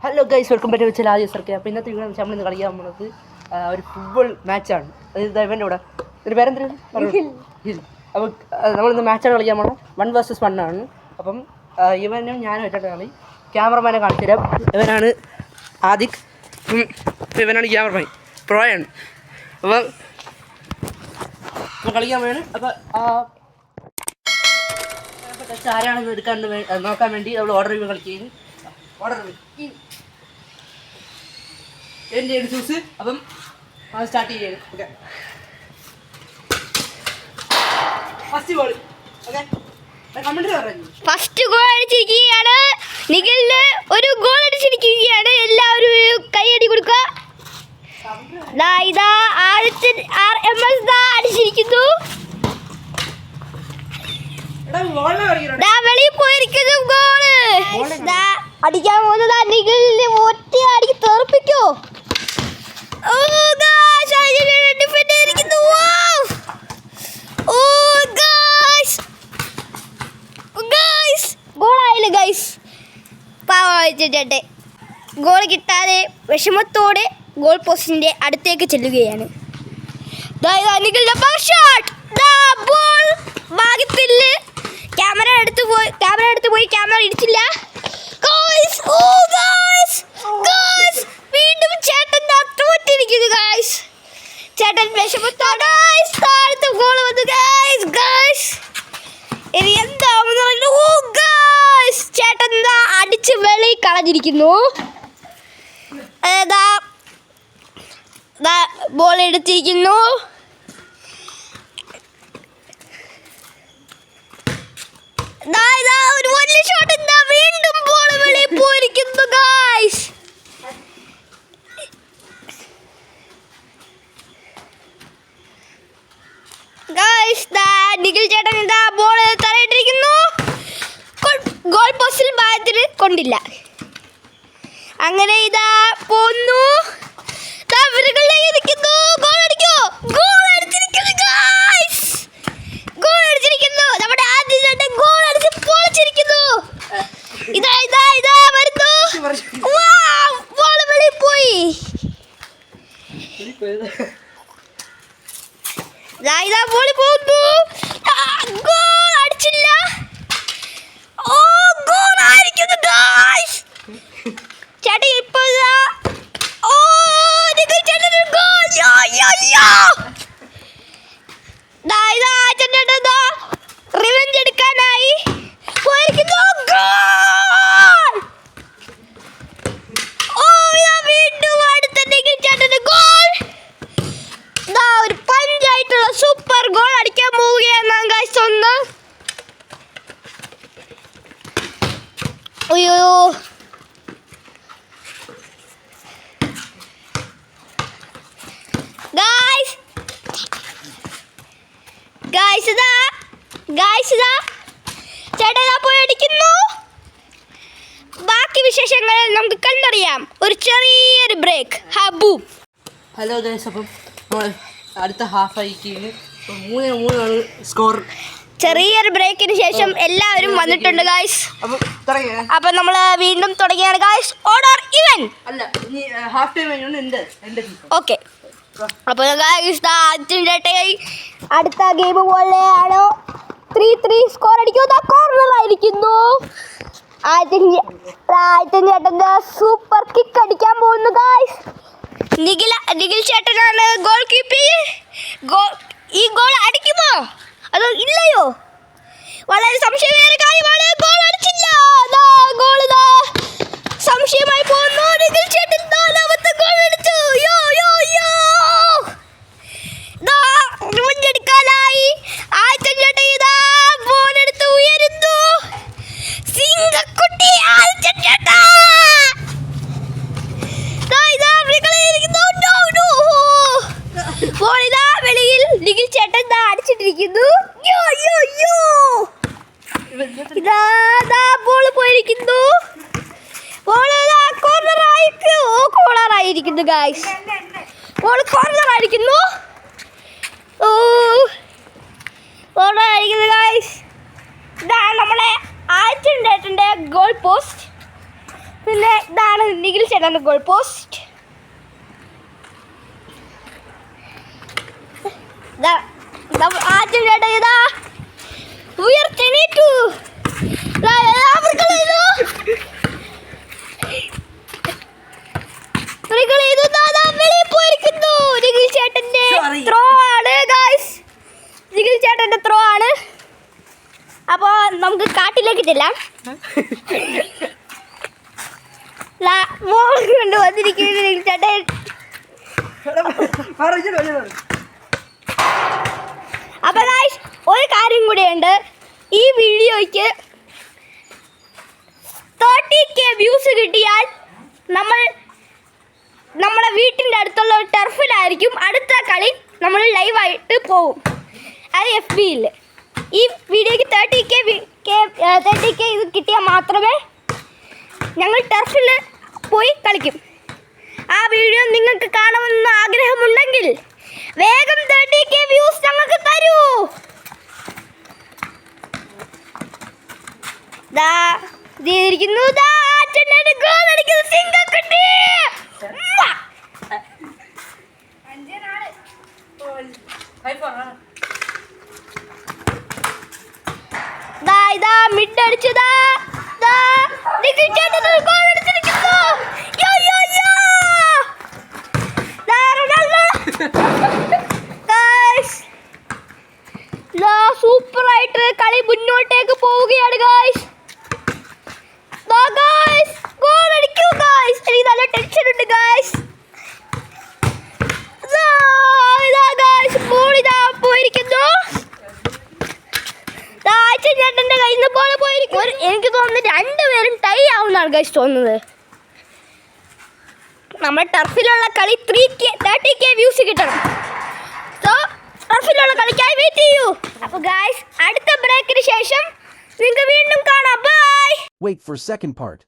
Hello guys, welcome back to ആദ്യ സർക്കെ. അപ്പോൾ ഇന്നത്തെ വീഡിയോ നമ്മൾ ഇന്ന് കളിക്കാൻ പോകുന്നത് ഒരു ഫുട്ബോൾ മാച്ചാണ്. അതായത് ഇവൻ്റെ കൂടെ ഒരു പേരെന്താ ഹിൽ. അപ്പോൾ നമ്മളിന്ന് മാച്ചാണ് കളിക്കാൻ പോകുന്നത്. 1 vs 1 ആണ്. അപ്പം ഇവനും ഞാനും വെച്ചിട്ട് കളി. ക്യാമറമാനെ കാണിച്ചു തരാം. ഇവനാണ് ആദിക്, ഇവനാണ് ക്യാമറമാൻ, പ്രോയാണ്. അപ്പം കളിക്കാൻ വേണം. അപ്പോൾ ആരാണെന്ന് എടുക്കാൻ നോക്കാൻ വേണ്ടി നമ്മൾ ഓർഡർ ചെയ്യുമ്പോൾ കളിക്കുകയും ഓർഡർ എൻ്റെ ചൂസ്. അപ്പം അത് സ്റ്റാർട്ട് ചെയ്യാണ്. Okay, first goal. Okay, first goal അടിച്ചിരിക്കുകയാണ്. നിഖിലിന് ഒരു ഗോൾ അടിച്ചിരിക്കുകയാണ്. എല്ലാവരും കൈയടി കൊടുക്കുക. ഇതാ RMS അടിച്ചിരിക്കുന്നു. വെളിയിൽ പോയിരിക്കുന്നു. ഗോള് അടിക്കാൻ പോകുന്നത് നിഖിലിന് ഒറ്റ അടിക്ക് തെറിപ്പിക്കോ. ഗോളായില്ല ഗൈസ്. പാവട്ടെ, ഗോൾ കിട്ടാതെ വിഷമത്തോടെ ഗോൾ പോസ്റ്റിന്റെ അടുത്തേക്ക് ചെല്ലുകയാണ്. ബോൾ ഭാഗ്യത്തില് ക്യാമറ എടുത്ത് പോയി ക്യാമറ ഇടിച്ചില്ല. വീണ്ടും ചേട്ടൻ തോറ്റിരിക്കുന്നു ഗൈസ്. ചേട്ടൻ വിഷമത്തോടെ താഴത്തെ ഗോൾ വന്നു ഗൈസ്. ഇനി എന്താവുന്നു? ചേട്ടൻ അടിച്ച് വെളി കളഞ്ഞിരിക്കുന്നു. ബോൾ എടുത്തിരിക്കുന്നു. ഒരു വലിയ ഷോട്ട്. വീണ്ടും ബോൾ വെളിയിൽ പോയിരിക്കുന്നു ഗൈസ്. നിഖിൽ ചേട്ടൻ ബോൾ തറയിട്ടിരിക്കുന്നു. ഗോൾ പോസ്റ്റിൽ ഭാഗത്തിന് കൊണ്ടില്ല. അങ്ങനെ പോന്നു. ഗോൾ അടിക്കോ? ഗോൾ അടിച്ചിരിക്കുന്നു ഗൈസ്. ഗോൾ അടിച്ചിരിക്കുന്നു. നമ്മുടെ ആദ്യം ചേട്ടൻ ഗോൾ അടിച്ച് പൊളിച്ചിരിക്കുന്നു. ഇതാ വരുന്നു. ബോൾ വെളിയിൽ പോയി. ബോളി പോകുന്നു. ഗോൾ അടിച്ചില്ല. ഗോൾ ആയിരിക്കുന്നു ഗൈസ്. ചേട്ടൻ ഇപ്പൊ റിവെഞ്ച് എടുക്കാനായി പോയിരിക്കുന്നു. വീണ്ടും അടുത്ത നിഖിൽ ചേട്ടന് ഗോൾ. ഒരു പഞ്ചായിട്ടുള്ള സൂപ്പർ ഗോൾ അടിക്കാൻ പോവുകയാണ് ഗൈസ്. ഒന്ന് അയ്യോ ചേട്ടാ പോയി അടിക്കുന്നു. ബാക്കി വിശേഷങ്ങൾ നമുക്ക് കണ്ടറിയാം. ഒരു ചെറിയൊരു ബ്രേക്ക്. ഹലോ ഗൈസ്, അപ്പം അടുത്ത ഹാഫ് ആയിക്കാണ്. 3-3 സ്കോർ. ചെറിയൊരു ബ്രേക്കിന് ശേഷം എല്ലാവരും വന്നിട്ടുണ്ട് ഗൈസ്. അപ്പൊ നമ്മൾ വീണ്ടും തുടങ്ങിയാണ് ഗൈസ്. ഓർഡർ ഇവൻ അല്ല, ഹാഫ് ടൈം ഓക്കെ. അപ്പോൾ അടുത്ത ഗെയിം പോലെയാണോ? 3-3 സ്കോർ അടിക്കുന്ന കോർണറായിരിക്കുന്നു. ചേട്ടൻ്റെ സൂപ്പർ കിക്ക് അടിക്കാൻ പോകുന്നു ഗൈസ്. നിഖിൽ ചേട്ടനാണ് ഗോൾ കീപ്പിംഗ്. ഈ ഗോൾ അടിക്കുമോ അതോ ഇല്ലയോ? വളരെ സംശയമേറെ കാര്യമാണ്. ഗോൾ അടിച്ചില്ല. ഗോൾ സംശയമായി പോകുന്നു. നിഖിൽ ചേട്ടൻ 4ാമത്തെ ഗോൾ അടിച്ചു. എടുക്കാനായി ആദ്യം ചേട്ടൻ ബോൾ എടുത്ത് ഉയരുന്നു. സിംഗക്കുട്ടി ആദ്യം ചേട്ടാ വെളിയിൽ നിഖിൽ ചേട്ടൻ അടിച്ചിട്ടിരിക്കുന്നു. ബോൾ പോയിരിക്കുന്നു. കോർണറായിരിക്കുന്നു ഗൈസ്. ബോൾ കോർണറായിരിക്കുന്നു. ഗൈസ്, ഇതാണ് നമ്മളെ ആദ്യം ഗോൾ പോസ്റ്റ്. പിന്നെ ഇതാണ് നിഖിൽ ചേട്ടൻ്റെ ഗോൾ പോസ്റ്റ്. ആദ്യം ചേട്ടാ ഇതാ ഉയർത്തെണീറ്റു. ചേട്ടന്റെ ത്രോ ആണ് ഗൈസ്, നിഖിൽ ചേട്ടന്റെ ത്രോ ആണ്. അപ്പൊ നമുക്ക് കാട്ടിലേക്ക് ചെല്ലാം. കൊണ്ട് വന്നിരിക്കുന്നു നിഖിൽ ചേട്ടൻ. അപ്പൊ ഗൈസ് ഒരു കാര്യം കൂടിയുണ്ട്, ഈ വീഡിയോയ്ക്ക് 30K വ്യൂസ് കിട്ടിയാൽ നമ്മുടെ വീട്ടിൻ്റെ അടുത്തുള്ള ഒരു ടർഫിലായിരിക്കും അടുത്ത കളി നമ്മൾ ലൈവായിട്ട് പോകും. അത് FB-യിൽ. ഈ വീഡിയോയ്ക്ക് 30K ഇത് കിട്ടിയാൽ മാത്രമേ ഞങ്ങൾ ടർഫിൽ പോയി കളിക്കും. ആ വീഡിയോ നിങ്ങൾക്ക് കാണണമെന്ന് ആഗ്രഹമുണ്ടെങ്കിൽ വേഗം 30K വ്യൂസ് ഞങ്ങൾക്ക് തരൂ. ിക്കുന്നു ഇതാ മിഡ് അടിച്ചതാ. സൂപ്പർ ആയിട്ട് കളി മുന്നോട്ടേക്ക് പോവുകയാണ് ഗായ്സ്. Goal അടിക്കൂ guys. എനിക്ക് നല്ല ടെൻഷൻ ഉണ്ട് ഗായ്സ്. ബോൾ ഇതാ പോയിരിക്കുന്നു. ചേട്ടന്റെ കയ്യിൽ നിന്ന് ബോൾ പോയിരിക്കും. എനിക്ക് തോന്നുന്നു രണ്ടുപേരും ടൈ ആവുന്നതാണ് ഗായ്സ് തോന്നുന്നത്. നമ്മുടെ ടർഫിലുള്ള കളി 30K വ്യൂസ് കിട്ടണം. സോ ടർഫിലുള്ള കളിക്കായി വെയിറ്റ് ചെയ്യൂ. അപ്പൊ ഗായ്സ് അടുത്ത ബ്രേക്കിന് ശേഷം നിങ്ങൾക്ക് വീണ്ടും കാണാം. By. Wait for second part.